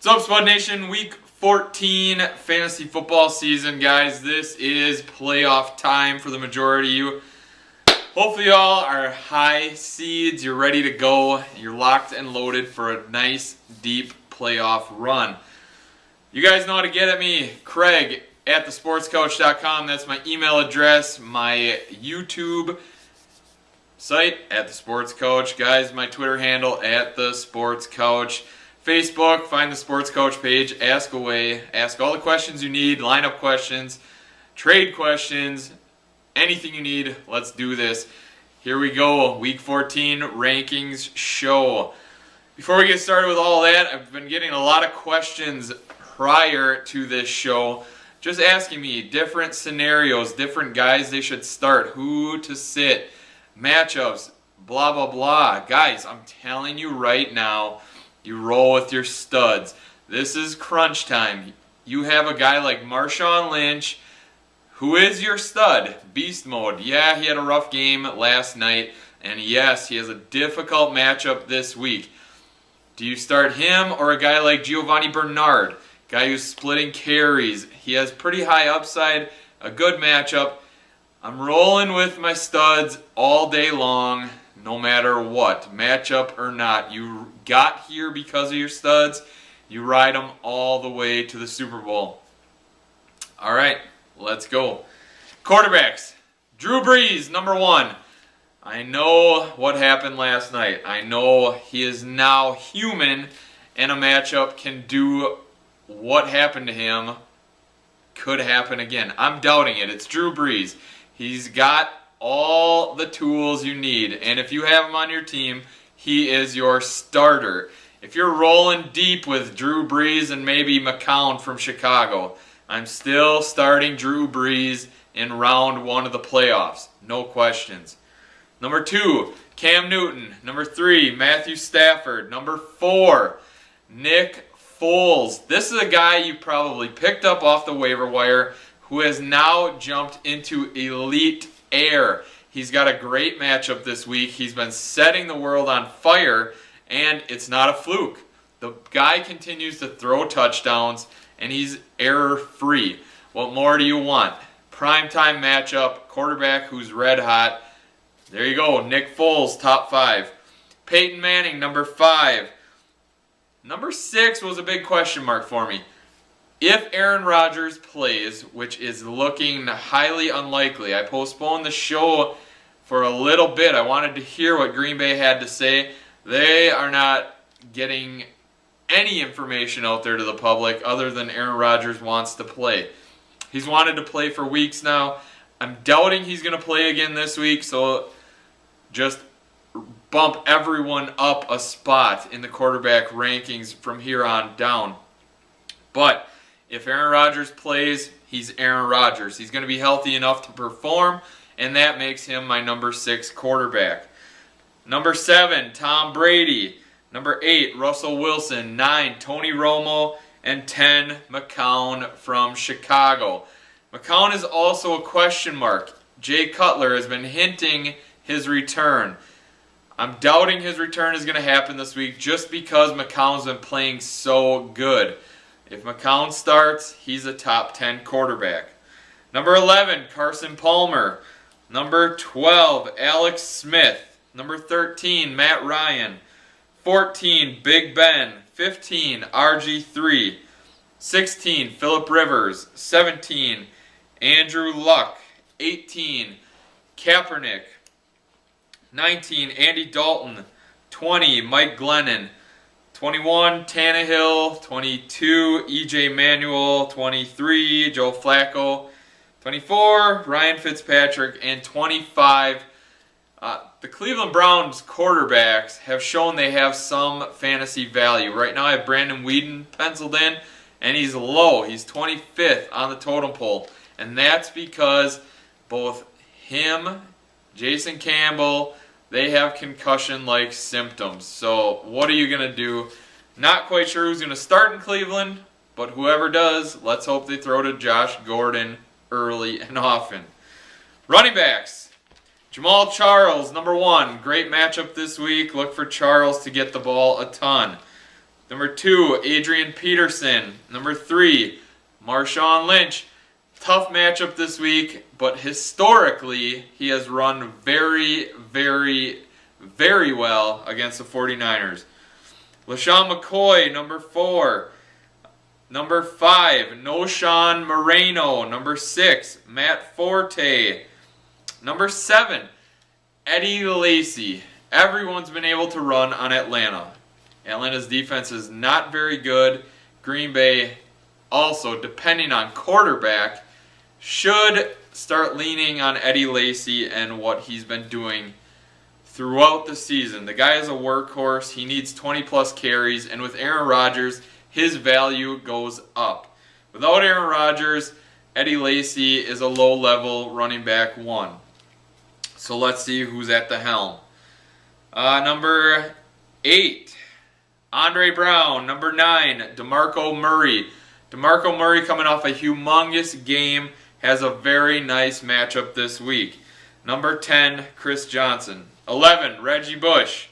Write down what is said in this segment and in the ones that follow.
What's up, Spud Nation? Week 14 fantasy football season, guys. This is playoff time for the majority of you. Hopefully y'all are high seeds. You're ready to go. You're locked and loaded for a nice, deep playoff run. You guys know how to get at me. Craig at thesportscoach.com. That's my email address. My YouTube site at The Sports Coach. Guys, my Twitter handle at The Sports Coach. Facebook, find The Sports Coach page, ask away, ask all the questions you need, lineup questions, trade questions, anything you need. Let's do this. Here we go, Week 14 rankings show. Before we get started with all that, I've been getting a lot of questions prior to this show, just asking me different scenarios, different guys they should start, who to sit, matchups, blah, blah, blah. Guys, I'm telling you right now, you roll with your studs. This is crunch time. You have a guy like Marshawn Lynch, who is your stud. Beast mode. Yeah, he had a rough game last night, and yes, he has a difficult matchup this week. Do you start him or a guy like Giovanni Bernard, guy who's splitting carries? He has pretty high upside, a good matchup. I'm rolling with my studs all day long, no matter what, matchup or not. You got here because of your studs. You ride them all the way to the Super Bowl. All right, let's go. Quarterbacks. Drew Brees, number one. I know what happened last night. I know he is now human, and a matchup can do what happened to him could happen again. I'm doubting it. It's Drew Brees. He's got all the tools you need, and if you have him on your team, he is your starter. If you're rolling deep with Drew Brees and maybe McCown from Chicago, I'm still starting Drew Brees in round one of the playoffs. No questions. Number two, Cam Newton. Number three, Matthew Stafford. Number four, Nick Foles. This is a guy you probably picked up off the waiver wire who has now jumped into elite air. He's got a great matchup this week. He's been setting the world on fire, and it's not a fluke. The guy continues to throw touchdowns, and he's error-free. What more do you want? Primetime matchup, quarterback who's red hot. There you go, Nick Foles, top five. Peyton Manning, number five. Number six was a big question mark for me. If Aaron Rodgers plays, which is looking highly unlikely, I postponed the show for a little bit. I wanted to hear what Green Bay had to say. They are not getting any information out there to the public other than Aaron Rodgers wants to play. He's wanted to play for weeks now. I'm doubting he's going to play again this week, so just bump everyone up a spot in the quarterback rankings from here on down. But if Aaron Rodgers plays, he's Aaron Rodgers. He's going to be healthy enough to perform, and that makes him my number six quarterback. Number seven, Tom Brady. Number eight, Russell Wilson. 9, Tony Romo. And 10, McCown from Chicago. McCown is also a question mark. Jay Cutler has been hinting his return. I'm doubting his return is going to happen this week just because McCown's been playing so good. If McCown starts, he's a top 10 quarterback. Number 11, Carson Palmer. Number 12, Alex Smith. Number 13, Matt Ryan. 14, Big Ben. 15, RG3. 16, Phillip Rivers. 17, Andrew Luck. 18, Kaepernick. 19, Andy Dalton. 20, Mike Glennon. 21, Tannehill. 22, EJ Manuel. 23, Joe Flacco. 24, Ryan Fitzpatrick. And 25, the Cleveland Browns quarterbacks have shown they have some fantasy value. Right now I have Brandon Weeden penciled in, and he's low. He's 25th on the totem pole. And that's because both him, Jason Campbell, they have concussion-like symptoms. So what are you going to do? Not quite sure who's going to start in Cleveland, but whoever does, let's hope they throw to Josh Gordon early and often. Running backs. Jamal Charles, number one. Great matchup this week. Look for Charles to get the ball a ton. Number 2, Adrian Peterson. Number 3, Marshawn Lynch. Tough matchup this week, but historically, he has run very, very, very well against the 49ers. LaShawn McCoy, number 4. Number 5, Noshawn Moreno. Number 6, Matt Forte. Number 7, Eddie Lacy. Everyone's been able to run on Atlanta. Atlanta's defense is not very good. Green Bay, also, depending on quarterback, should start leaning on Eddie Lacy and what he's been doing throughout the season. The guy is a workhorse. He needs 20-plus carries, and with Aaron Rodgers, his value goes up. Without Aaron Rodgers, Eddie Lacy is a low-level running back 1. So let's see who's at the helm. Number 8, Andre Brown. Number 9, DeMarco Murray. DeMarco Murray, coming off a humongous game, has a very nice matchup this week. Number 10, Chris Johnson. 11, Reggie Bush.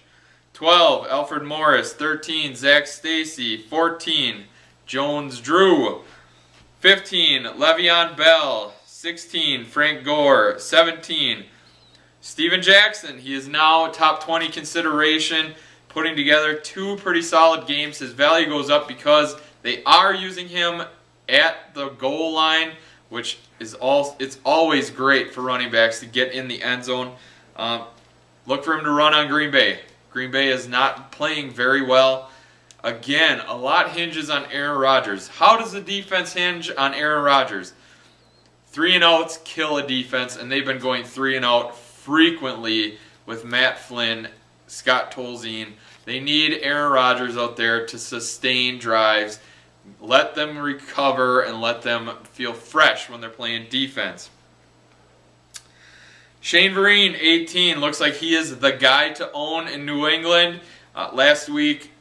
12, Alfred Morris. 13, Zach Stacy. 14, Jones Drew. 15, Le'Veon Bell. 16, Frank Gore. 17, Steven Jackson. He is now top 20 consideration, putting together 2 pretty solid games. His value goes up because they are using him at the goal line, which is it's always great for running backs to get in the end zone. Look for him to run on Green Bay. Green Bay is not playing very well. Again, a lot hinges on Aaron Rodgers. How does the defense hinge on Aaron Rodgers? 3-and-outs kill a defense, and they've been going 3-and-out frequently with Matt Flynn, Scott Tolzien. They need Aaron Rodgers out there to sustain drives, let them recover, and let them feel fresh when they're playing defense. Shane Vereen, 18, looks like he is the guy to own in New England. Last week,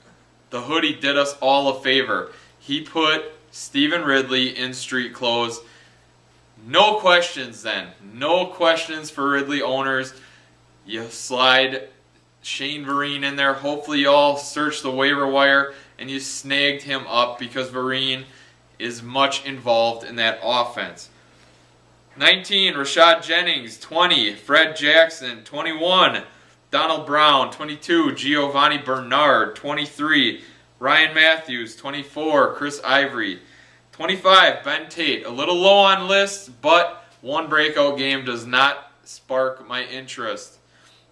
the hoodie did us all a favor. He put Stephen Ridley in street clothes. No questions then. No questions for Ridley owners. You slide Shane Vereen in there. Hopefully you all search the waiver wire and you snagged him up because Vereen is much involved in that offense. 19, Rashad Jennings. 20, Fred Jackson. 21, Donald Brown. 22, Giovanni Bernard. 23, Ryan Matthews. 24, Chris Ivory. 25, Ben Tate. A little low on lists, but one breakout game does not spark my interest.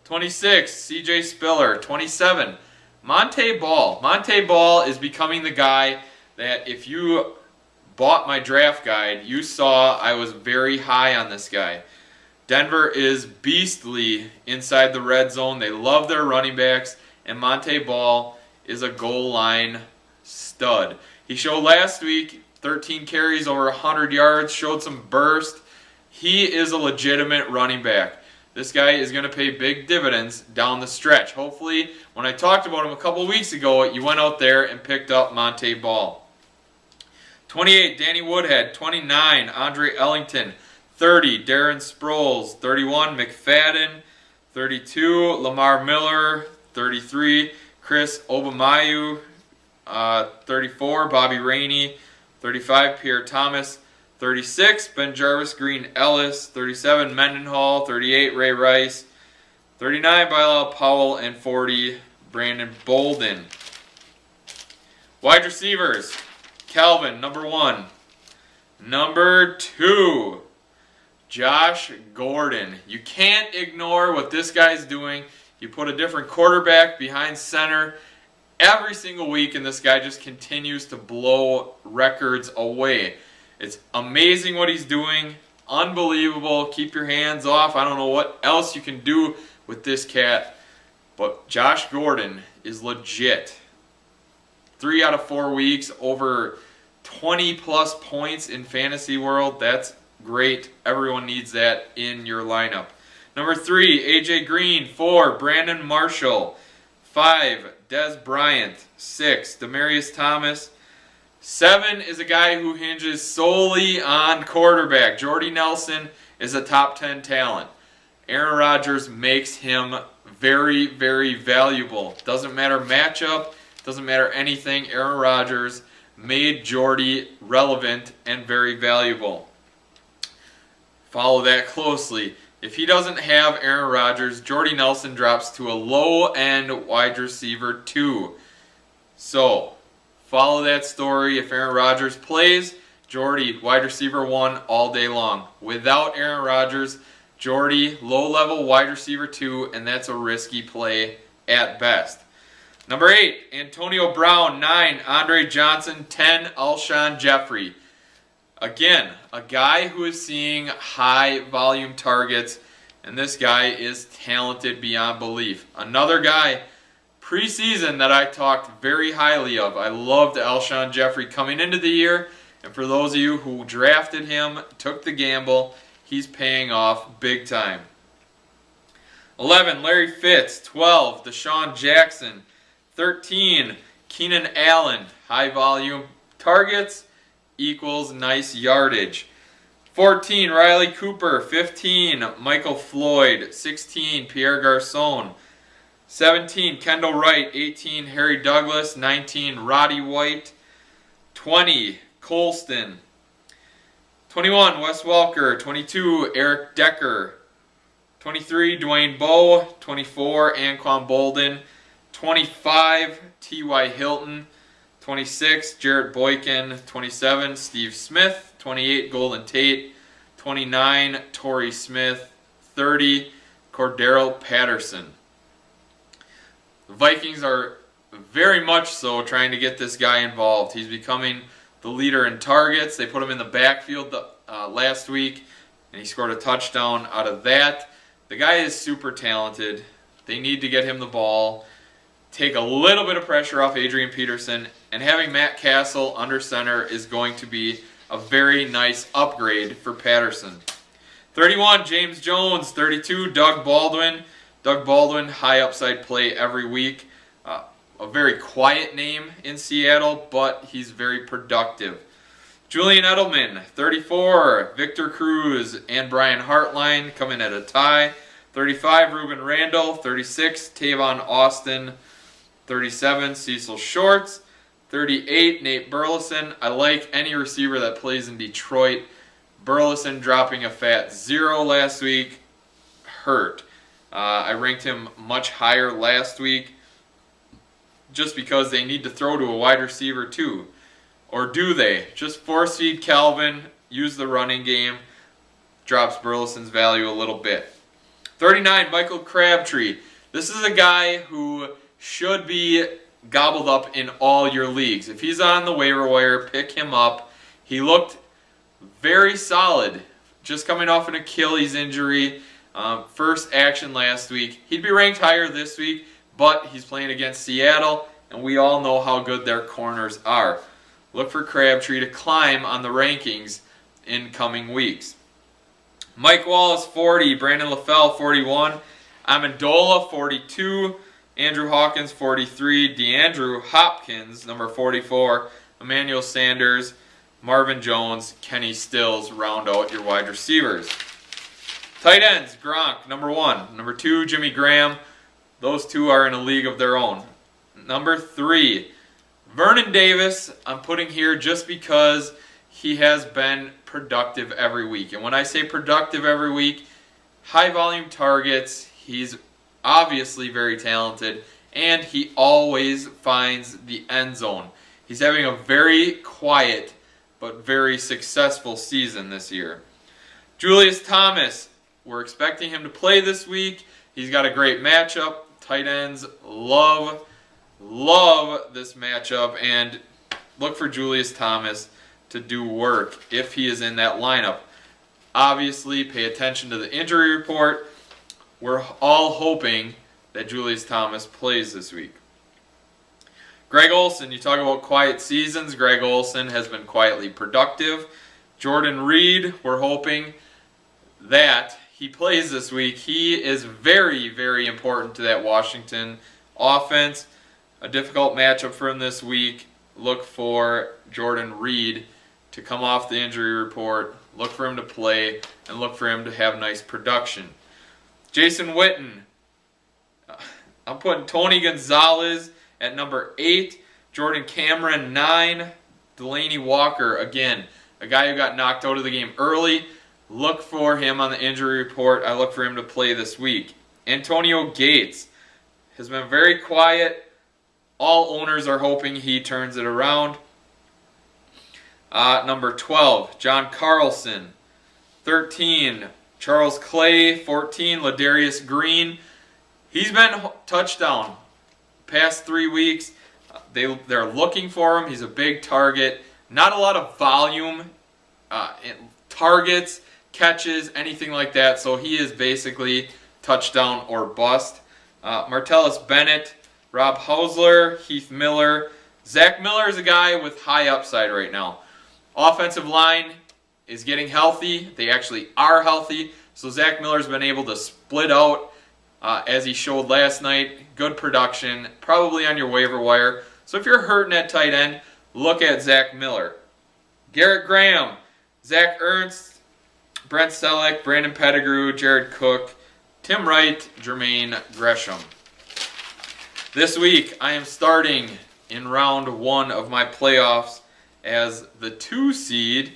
26, CJ Spiller. 27, Montee Ball. Montee Ball is becoming the guy that if you bought my draft guide, you saw I was very high on this guy. Denver is beastly inside the red zone. They love their running backs, and Montee Ball is a goal line stud. He showed last week 13 carries over 100 yards, showed some burst. He is a legitimate running back. This guy is going to pay big dividends down the stretch. Hopefully, when I talked about him a couple weeks ago, you went out there and picked up Montee Ball. 28, Danny Woodhead. 29, Andre Ellington. 30, Darren Sproles. 31, McFadden. 32, Lamar Miller. 33, Chris Obamayu. 34, Bobby Rainey. 35, Pierre Thomas. 36, Ben Jarvis Green Ellis. 37, Mendenhall. 38, Ray Rice. 39, Bilal Powell. And 40, Brandon Bolden. Wide receivers. Calvin, number 1. Number 2, Josh Gordon. You can't ignore what this guy's doing. You put a different quarterback behind center every single week, and this guy just continues to blow records away. It's amazing what he's doing. Unbelievable. Keep your hands off. I don't know what else you can do with this cat, but Josh Gordon is legit. 3 out of 4 weeks, over 20-plus points in fantasy world. That's great. Everyone needs that in your lineup. Number 3, A.J. Green. 4, Brandon Marshall. 5, Dez Bryant. 6, Demaryius Thomas. 7 is a guy who hinges solely on quarterback. Jordy Nelson is a top 10 talent. Aaron Rodgers makes him very, very valuable. Doesn't matter matchup. doesn't matter anything, Aaron Rodgers made Jordy relevant and very valuable. Follow that closely. If he doesn't have Aaron Rodgers, Jordy Nelson drops to a low-end wide receiver 2. So, follow that story. If Aaron Rodgers plays, Jordy, wide receiver 1 all day long. Without Aaron Rodgers, Jordy, low-level wide receiver 2, and that's a risky play at best. Number 8, Antonio Brown. 9, Andre Johnson. 10, Alshon Jeffrey. Again, a guy who is seeing high volume targets, and this guy is talented beyond belief. Another guy preseason that I talked very highly of. I loved Alshon Jeffrey coming into the year, and for those of you who drafted him, took the gamble, he's paying off big time. 11, Larry Fitz. 12, Deshaun Jackson. 13, Keenan Allen. High volume targets equals nice yardage. 14, Riley Cooper. 15, Michael Floyd. 16, Pierre Garçon. 17, Kendall Wright. 18, Harry Douglas. 19, Roddy White. 20, Colston. 21, Wes Welker. 22, Eric Decker. 23, Dwayne Bowe. 24, Anquan Bolden. 25, T.Y. Hilton. 26, Jarrett Boykin. 27, Steve Smith. 28, Golden Tate. 29, Torrey Smith. 30, Cordero Patterson. The Vikings are very much so trying to get this guy involved. He's becoming the leader in targets. They put him in the backfield last week, and he scored a touchdown out of that. The guy is super talented. They need to get him the ball, take a little bit of pressure off Adrian Peterson, and having Matt Castle under center is going to be a very nice upgrade for Patterson. 31, James Jones. 32, Doug Baldwin. Doug Baldwin, high upside play every week. A very quiet name in Seattle, but he's very productive. Julian Edelman. 34, Victor Cruz and Brian Hartline coming at a tie. 35, Ruben Randall. 36, Tavon Austin. 37, Cecil Shorts. 38, Nate Burleson. I like any receiver that plays in Detroit. Burleson dropping a fat 0 last week hurt. I ranked him much higher last week just because they need to throw to a wide receiver too. Or do they? Just force feed Calvin, use the running game, drops Burleson's value a little bit. 39, Michael Crabtree. This is a guy who should be gobbled up in all your leagues. If he's on the waiver wire, pick him up. He looked very solid, just coming off an Achilles injury. First action last week. He'd be ranked higher this week, but he's playing against Seattle, and we all know how good their corners are. Look for Crabtree to climb on the rankings in coming weeks. Mike Wallace, 40. Brandon LaFell, 41. Amendola, 42. Andrew Hawkins, 43. DeAndre Hopkins, number 44. Emmanuel Sanders, Marvin Jones, Kenny Stills round out your wide receivers. Tight ends, Gronk, number 1. Number 2, Jimmy Graham. Those two are in a league of their own. Number 3, Vernon Davis, I'm putting here just because he has been productive every week. And when I say productive every week, high volume targets, he's obviously very talented, and he always finds the end zone. He's having a very quiet but very successful season this year. Julius Thomas, we're expecting him to play this week. He's got a great matchup. Tight ends love this matchup, and look for Julius Thomas to do work if he is in that lineup. Obviously, pay attention to the injury report. We're all hoping that Julius Thomas plays this week. Greg Olsen, you talk about quiet seasons. Greg Olsen has been quietly productive. Jordan Reed, we're hoping that he plays this week. He is very, very important to that Washington offense. A difficult matchup for him this week. Look for Jordan Reed to come off the injury report. Look for him to play, and look for him to have nice production. Jason Witten. I'm putting Tony Gonzalez At number 8, Jordan Cameron. 9, Delaney Walker. Again, a guy who got knocked out of the game early. Look for him on the injury report. I look for him to play this week. Antonio Gates has been very quiet. All owners are hoping he turns it around. Number 12, John Carlson. 13, Charles Clay. 14, Ladarius Green. He's been touchdown past 3 weeks. They're looking for him. He's a big target. Not a lot of volume, targets, catches, anything like that. So he is basically touchdown or bust. Martellus Bennett, Rob Hausler, Heath Miller. Zach Miller is a guy with high upside right now. Offensive line is getting healthy. They actually are healthy. So Zach Miller's been able to split out as he showed last night. Good production, probably on your waiver wire. So if you're hurting at tight end, look at Zach Miller. Garrett Graham, Zach Ernst, Brent Selleck, Brandon Pettigrew, Jared Cook, Tim Wright, Jermaine Gresham. This week, I am starting in round 1 of my playoffs as the 2 seed.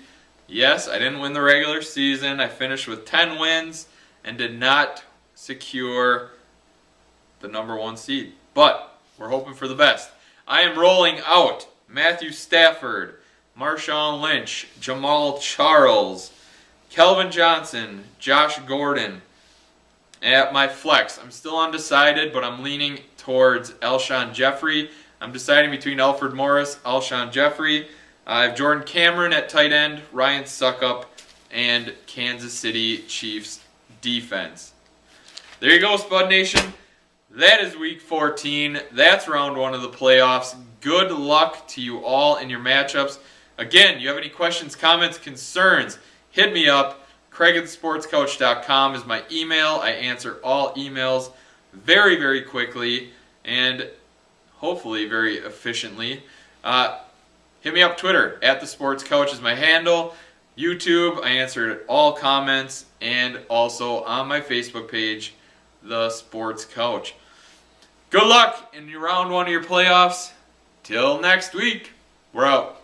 Yes, I didn't win the regular season. I finished with 10 wins and did not secure the number 1 seed. But we're hoping for the best. I am rolling out Matthew Stafford, Marshawn Lynch, Jamal Charles, Kelvin Johnson, Josh Gordon. At my flex, I'm still undecided, but I'm leaning towards Alshon Jeffrey. I'm deciding between Alfred Morris, Alshon Jeffrey. I have Jordan Cameron at tight end, Ryan Suckup, and Kansas City Chiefs defense. There you go, Spud Nation. That is week 14. That's round 1 of the playoffs. Good luck to you all in your matchups. Again, you have any questions, comments, concerns, hit me up. Craig@thesportscoach.com is my email. I answer all emails very, very quickly and hopefully very efficiently. Hit me up Twitter, @thesportscoach is my handle. YouTube, I answered all comments, and also on my Facebook page, The Sports Coach. Good luck in your round 1 of your playoffs. Till next week, we're out.